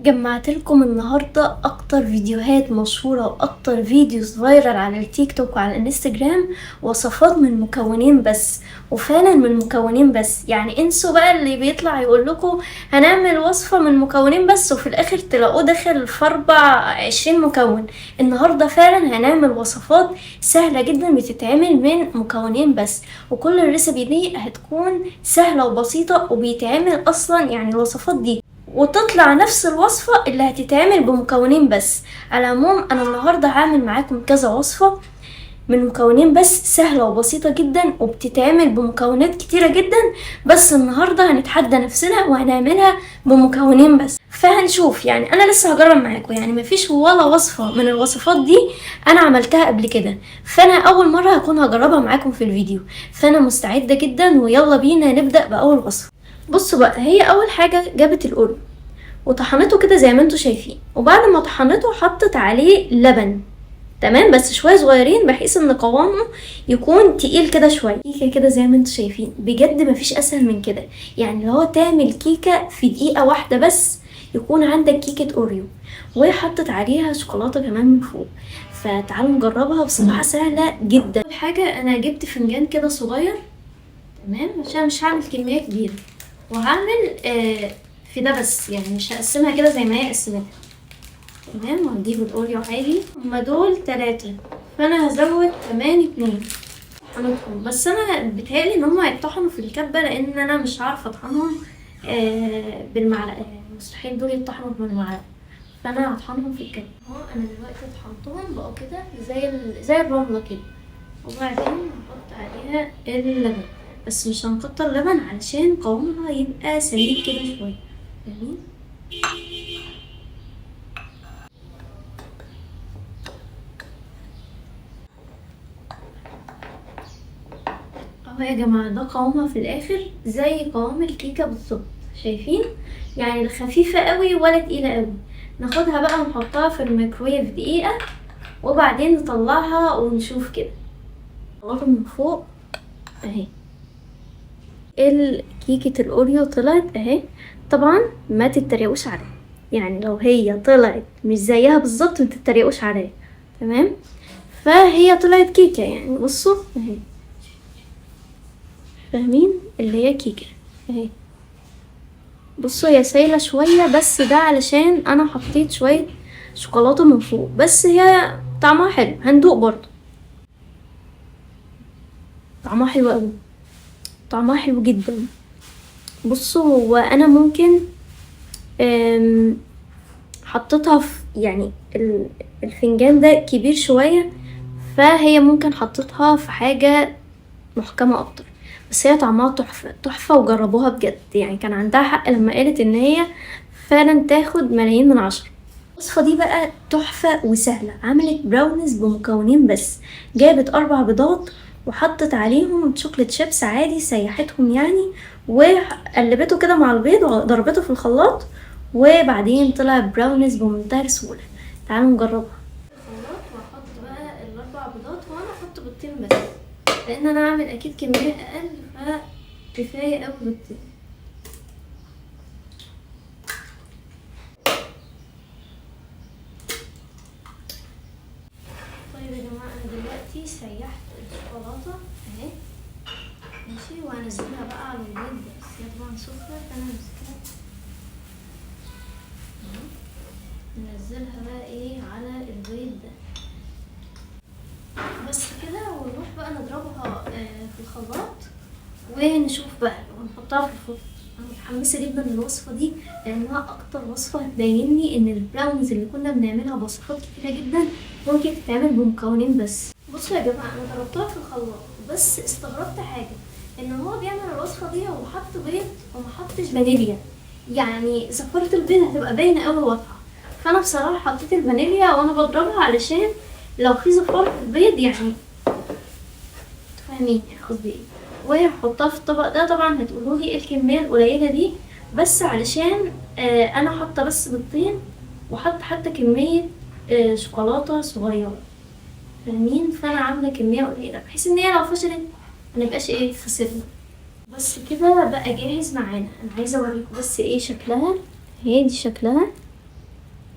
جمعت لكم النهاردة اكتر فيديوهات مشهورة واكتر فيديوز فايرال على التيك توك وعلى الانستجرام، وصفات من مكونين بس. وفعلا من مكونين بس، يعني انسوا بقى اللي بيطلع يقول لكم هنعمل وصفة من مكونين بس وفي الاخر تلاقوه داخل في 24 مكون. النهاردة فعلا هنعمل وصفات سهلة جدا بتتعمل من مكونين بس، وكل الريسبي دي هتكون سهلة وبسيطة وبيتعمل اصلا يعني الوصفات دي وتطلع نفس الوصفة اللي هتتعمل بمكونين بس. على العموم انا النهاردة هعمل معاكم كذا وصفة من مكونين بس، سهلة وبسيطة جدا وبتتعمل بمكونات كتيرة جدا، بس النهاردة هنتحدى نفسنا وهنعملها بمكونين بس. فهنشوف، يعني انا لسه هجرب معاكم، يعني مفيش ولا وصفة من الوصفات دي انا عملتها قبل كده، فانا اول مرة هكون هجربها معاكم في الفيديو، فانا مستعدة جدا ويلا بينا نبدأ باول وصفة. بصوا بقى، هي اول حاجة جابت الأوريو وطحنته كده زي ما انتوا شايفين، وبعد ما طحنته حطت عليه لبن، تمام، بس شويه صغيرين بحيث ان قوامه يكون تقيل كده شويه. كيكه كده زي ما انتوا شايفين، بجد مفيش اسهل من كده، يعني لو تعمل كيكه في دقيقه واحده بس يكون عندك كيكه اوريو، وحطت عليها شوكولاته كمان من فوق. فتعالوا نجربها، بصراحه سهله جدا. اول حاجه انا جبت فنجان كده صغير، تمام، عشان مش هعمل كميه كبيره، وهعمل في ده بس، يعني مش هقسمها كده زي ما هي قسمتها، تمام. وهجيب الاوريو عادي، هما دول 3، فانا هزود كمان 2 طحنتهم، بس انا بيتهيألي ان هما هيتطحنوا في الكبة لان انا مش عارفة اطحنهم بالمعلقة، يعني مستحيل دول يتطحنوا بالمعلقة، فانا هطحنهم في الكبة اهو. انا دلوقتي طحنتهم بقوا كده زي الرملة كده، وبعدين نحط عليها اللبن، بس مش هنكتر لبن علشان قوامها يبقى سميك كده شوية، فاهمين؟ اهو يا جماعة، ده قوامها في الاخر زي قوام الكيكة بالظبط، شايفين؟ يعني لا خفيفة قوي ولا تقيلة قوي. ناخدها بقى ونحطها في الميكرويف دقيقة، وبعدين نطلعها ونشوف كده. نطلعها من فوق اهي، الكيكة الاوريو طلعت اهي. طبعا ما تتريقوش عليها، يعني لو هي طلعت مش زيها بالظبط ما تتريقوش عليها، تمام. فهي طلعت كيكة، يعني بصوا اهي، فاهمين؟ اللي هي كيكة اهي. بصوا هي سايلة شوية، بس ده علشان انا حطيت شوية شوكولاتة من فوق، بس هي طعمها حلو، هندوق برضو. طعمها حلو قوي، طعمها حلو جدا. بصوا هو انا ممكن حطيتها في، يعني الفنجان ده كبير شوية، فهي ممكن حطيتها في حاجة محكمة اكتر، بس هي طعمها تحفة تحفة، وجربوها بجد، يعني كان عندها حق لما قالت ان هي فعلا تاخد ملايين من 10. الوصفة دي بقى تحفة وسهلة، عملت براونيز بمكونين بس. جابت 4 بيضات وحطت عليهم شوكليت شيبس عادي، سيحتهم يعني، وقلبته كده مع البيض وضربته في الخلاط، وبعدين طلع براونيز بمنتهى السهولة. تعالوا نجربها. الخلاط وهحط بقى ال4 بيضات، وانا هحط بيضتين بس لان انا هعمل اكيد كمية اقل، فكفاية اوي بيضتين. طيب يا جماعة، انا دلوقتي سيحت الشوكولاتة اهي، ماشي، وهنزلها بقى على البيض، بس هي طبعا سخنة فانا مسكها اهو. ننزلها بقى ايه على البيض ده بس كده، ونروح بقى نضربها في الخلاط ونشوف بقى ونحطها في الفرن. انا متحمسه جدا للوصفه دي لانها اكتر وصفه هتبيني ان البراونيز اللي كنا بنعملها بوصفات كتيره جدا ممكن تتعمل بمكونين بس. بصوا يا جماعه، انا ضربتها في الخلاط، بس استغربت حاجه، ان هو بيعمل الوصفه دي وحط بيض وما حطش فانيليا، يعني زفاره البيض هتبقى باينه قوي واضحه، فانا بصراحه حطيت الفانيليا وانا بضربها علشان لو في زفاره في البيض يعني فاهمين قصدي ايه. وهحطها في الطبق ده، طبعا هتقولوا لي ايه الكميه القليله دي، بس علشان انا حاطه بس بيضتين وحط حتى كميه شوكولاته صغيره، فاهمين؟ فانا عامله كميه قليله بحيث ان هي لو فشلت منبقاش ايه خسرنا. بس كده بقى جاهز معانا. انا عايزه اوريكم بس ايه شكلها، هي دي شكلها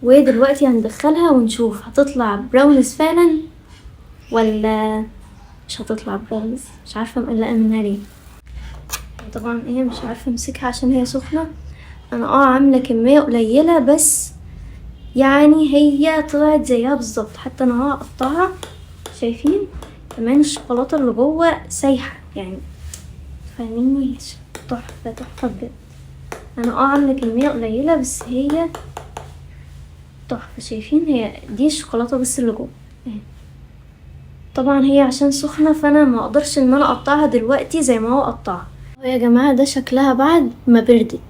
ودلوقتي هندخلها ونشوف هتطلع براونز فعلا ولا مش هتطلع براونز. مش عارفة مقلقة منها ليه. طبعا ايه مش عارفة امسكها عشان هي سخنة. انا عاملة كمية قليلة بس يعني هي طلعت زيها بالظبط. حتى انا هقطعها، شايفين كمان الشوكولاتة اللي جوه سايحة يعني، فاهميني؟ تحفة تحفة بجد. انا عاملة كمية قليلة بس هي تحفة. شايفين هي دي الشوكولاتة بس اللي جوه. طبعا هي عشان سخنة فانا ما اقدرش ان انا اقطعها دلوقتي زي ما هو قطعها. يا جماعة ده شكلها بعد ما بردت،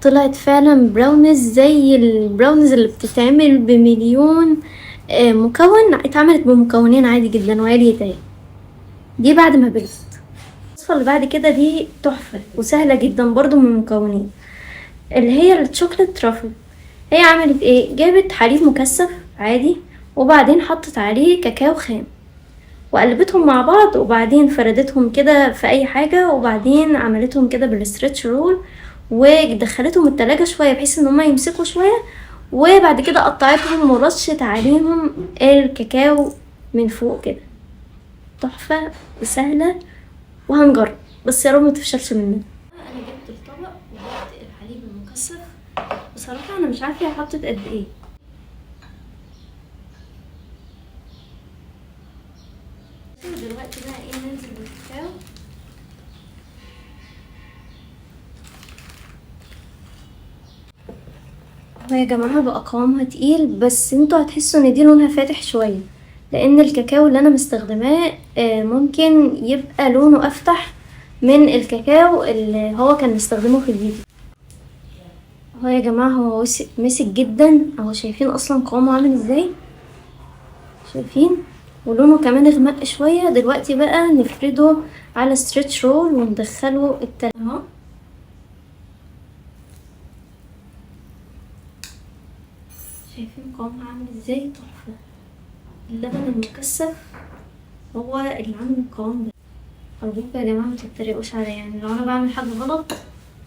طلعت فعلا براونز زي البراونز اللي بتتعمل بمليون مكون. اتعملت بمكونين عادي جدا وعليت اهي. دي بعد ما بردت. الوصفة اللي بعد كده دي تحفة وسهلة جدا برضو من المكونين، اللي هي الشوكولات ترافل. هي عملت ايه؟ جابت حليب مكثف عادي وبعدين حطت عليه كاكاو خام وقلبتهم مع بعض وبعدين فردتهم كده في اي حاجة وبعدين عملتهم كده بالستريتش رول ودخلتهم التلاجة شوية بحيث ان هما يمسكوا شوية، وبعد كده قطعتهم ورشت عليهم الكاكاو من فوق كده. تحفة وسهلة وهنجرب بس يا رب متفشلش مننا. انا جبت الطبق وجبت الحليب المكثف. بصراحة انا مش عارفة هي حطت قد ايه. دلوقتي بقى ايه ننزل بالكاكاو. يا جماعة بقى قوامها تقيل بس انتوا هتحسوا ان دي لونها فاتح شوية لان الكاكاو اللي انا مستخدماه ممكن يبقى لونه افتح من الكاكاو اللي هو كان مستخدمه في الفيديو. اهو يا جماعة هو مسك جدا اهو. شايفين اصلا قوامه عامل ازاي؟ شايفين؟ ولونه كمان اغمق شوية. دلوقتي بقى نفرده على ستريتش رول وندخله التلاجة اهو. شايفين قوامها عامل ازاي؟ تحفة. اللبن المكثف هو اللي عامل القوام ده. ارجوكوا يا جماعة متتريقوش عليا، يعني لو انا بعمل حاجة غلط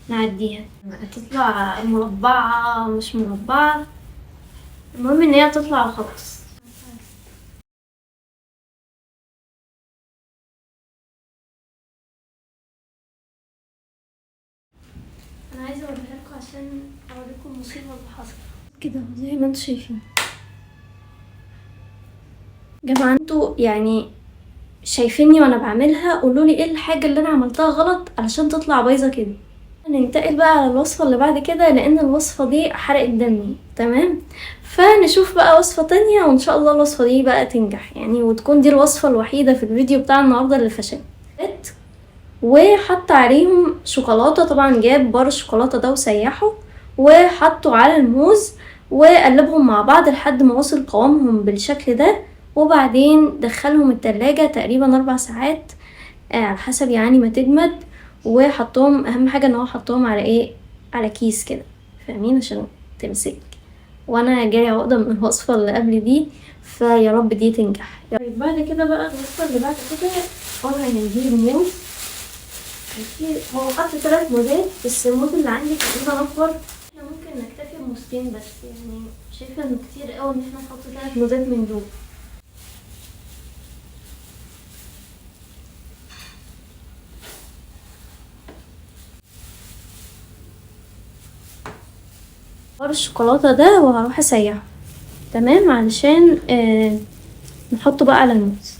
نعديها. هتطلع مربعة مش مربعة، المهم ان هي تطلع وخلاص. انا عايزة اوريها لكم عشان اوريكم المصيبة اللي حصلت كده زي ما انتوا شايفين. جماعة انتوا يعني شايفيني وانا بعملها، قولولي ايه الحاجة اللي انا عملتها غلط علشان تطلع بايظة كده. ننتقل بقى على الوصفة اللي بعد كده لان الوصفة دي حرقت دمي تمام. فنشوف بقى وصفة تانية وان شاء الله الوصفة دي بقى تنجح يعني، وتكون دي الوصفة الوحيدة في الفيديو بتاع النهاردة اللي فشل. وحط عليهم شوكولاتة، طبعا جاب بار الشوكولاتة ده وسيحه وحطه على الموز وقلبهم مع بعض لحد ما وصل قوامهم بالشكل ده، وبعدين دخلهم التلاجة تقريبا 4 ساعات على حسب يعني ما تجمد. وحطهم، اهم حاجة ان هو حطهم على ايه، على كيس كده فاهمين عشان تمسك. وانا جاي عقدة من الوصفة اللي قبل دي فيا رب دي تنجح. طيب بعد كده بقى الوصفة اللي بعد كده قلنا هنجيب موز. هو حط 3 موزات بس الموز اللي عندي تقريبا اكبر. احنا ممكن نكتفي بموزتين بس، يعني شايفة انه كتير قوي ان احنا نحط 3 موزات من دول. بار الشوكولاتة ده وهروح اسيحه تمام علشان نحطه بقى على الموز.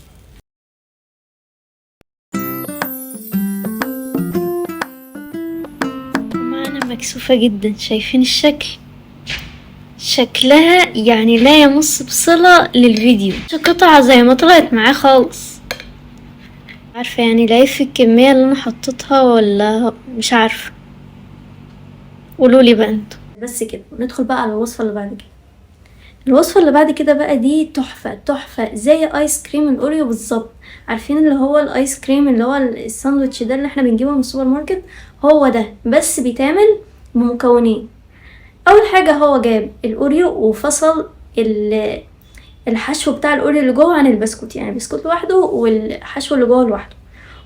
انا مكسوفة جدا، شايفين الشكل؟ شكلها يعني لا يمس بصلة للفيديو، قطعة زي ما طلعت معاه خالص. عارفة يعني لا في الكمية اللي انا حطيتها ولا مش عارفة، قولولي بقى انتوا. بس كده ندخل بقى على الوصفة اللي بعد كده. الوصفة اللي بعد كده بقى دي تحفة تحفة زي ايس كريم الاوريو بالظبط. عارفين اللي هو الايس كريم اللي هو الساندوتش ده اللي احنا بنجيبه من السوبر ماركت؟ هو ده بس بيتعمل بمكونين. اول حاجة هو جاب الاوريو وفصل الحشو بتاع الاوريو اللي جوه عن البسكوت، يعني البسكوت لوحده والحشو اللي جوه لوحده،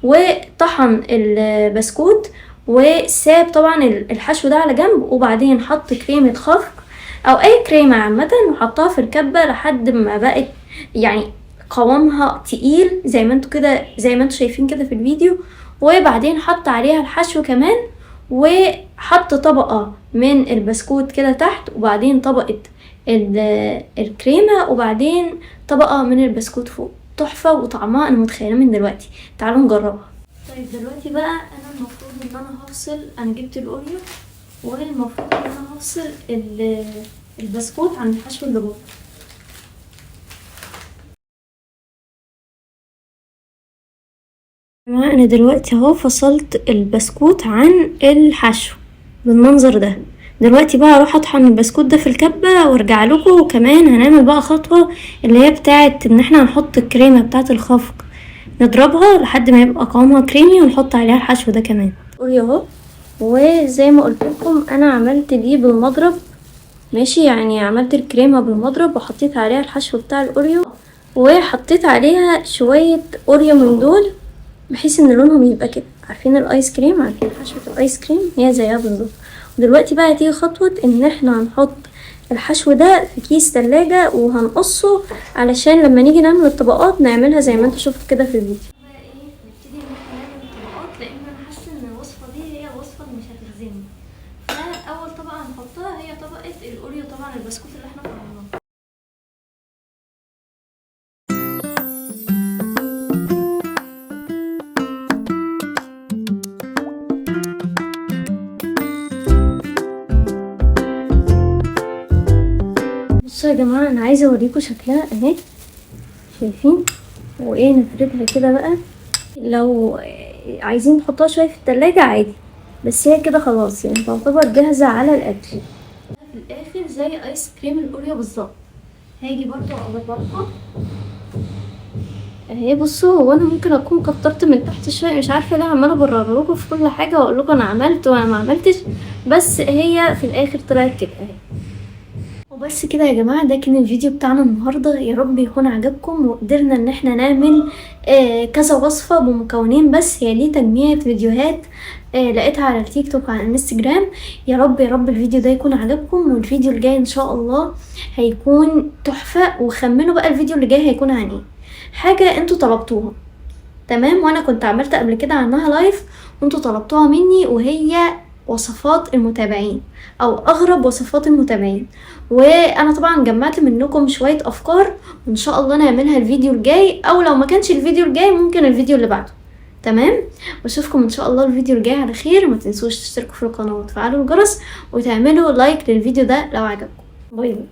وطحن البسكوت وساب طبعا الحشو ده على جنب، وبعدين حط كريمة خفق او اي كريمة عامة، وحطها في الكبة لحد ما بقت يعني قوامها تقيل زي ما انتوا كده، زي ما انتوا شايفين كده في الفيديو. وبعدين حط عليها الحشو كمان، وحط طبقة من البسكوت كده تحت، وبعدين طبقة الكريمة، وبعدين طبقة من البسكوت فوق. تحفة وطعمها انا متخيلة من دلوقتي. تعالوا نجربها. طيب دلوقتي بقى انا المفروض ان انا هفصل، انا جبت الاوريو والمفروض ان انا هفصل البسكوت عن الحشو اللي جوه. انا دلوقتي اهو فصلت البسكوت عن الحشو بالمنظر ده. دلوقتي بقى اروح اطحن البسكوت ده في الكبة وارجع لكم. وكمان هنعمل بقى خطوة اللي هي بتاعه ان احنا هنحط الكريمة بتاعه الخفق، نضربها لحد ما يبقى قوامها كريمي ونحط عليها الحشو ده كمان. اوريو اهو، وزي ما قلت لكم انا عملت دي بالمضرب، ماشي؟ يعني عملت الكريمة بالمضرب وحطيت عليها الحشو بتاع الاوريو، وحطيت عليها شوية اوريو من دول بحيث ان لونهم يبقى كده. عارفين الايس كريم؟ عارفين حشوة الايس كريم؟ هي زيها بالظبط. ودلوقتي بقى هتيجي خطوة ان احنا هنحط الحشو ده في كيس تلاجة وهنقصه علشان لما نيجي نعمل الطبقات نعملها زي ما انتوا شفتوا كده في الفيديو. بقى ايه، نبتدي ان احنا نعمل الطبقات، لان انا حاسه ان الوصفه دي هي وصفه مش هتلزمني. فاول طبقه هنحطها هي طبقه الاوريو، طبعا البسكوت اللي احنا طلعناه. بصوا يا جماعه، انا عايزه اوريكم شكلها اهي، شايفين؟ وايه، نفردها كده بقى. لو عايزين نحطها شويه في التلاجة عادي، بس هي كده خلاص يعني تعتبر جاهزه على الاكل. في الاخر زي ايس كريم الاوريو بالظبط. هاجي برضو اقربها اهي. بصوا، هو انا ممكن اكون كترت من تحت شويه، مش عارفه ليه عماله ابرر لكم في كل حاجه واقول لكم انا عملت وانا ما عملتش، بس هي في الاخر طلعت كده اهي. وبس كده يا جماعة، ده كان الفيديو بتاعنا النهاردة. يا رب يكون عجبكم وقدرنا ان احنا نعمل كذا وصفة بمكونين بس. هي دي تجميع فيديوهات لقيتها على التيك توك وعلى الانستجرام. يا رب يا رب الفيديو ده يكون عجبكم، والفيديو الجاي ان شاء الله هيكون تحفة. وخمنوا بقى الفيديو اللي جاي هيكون عن ايه، حاجة انتوا طلبتوها تمام، وانا كنت عملت قبل كده عنها لايف وانتوا طلبتوها مني، وهي وصفات المتابعين او اغرب وصفات المتابعين. وانا طبعا جمعت منكم شوية افكار، وان شاء الله نعملها الفيديو الجاي، او لو ما كانش الفيديو الجاي ممكن الفيديو اللي بعده. تمام، واشوفكم ان شاء الله الفيديو الجاي على خير. ما تنسوش تشتركوا في القناة وتفعلوا الجرس وتعملوا لايك للفيديو ده لو عجبكم. باي باي.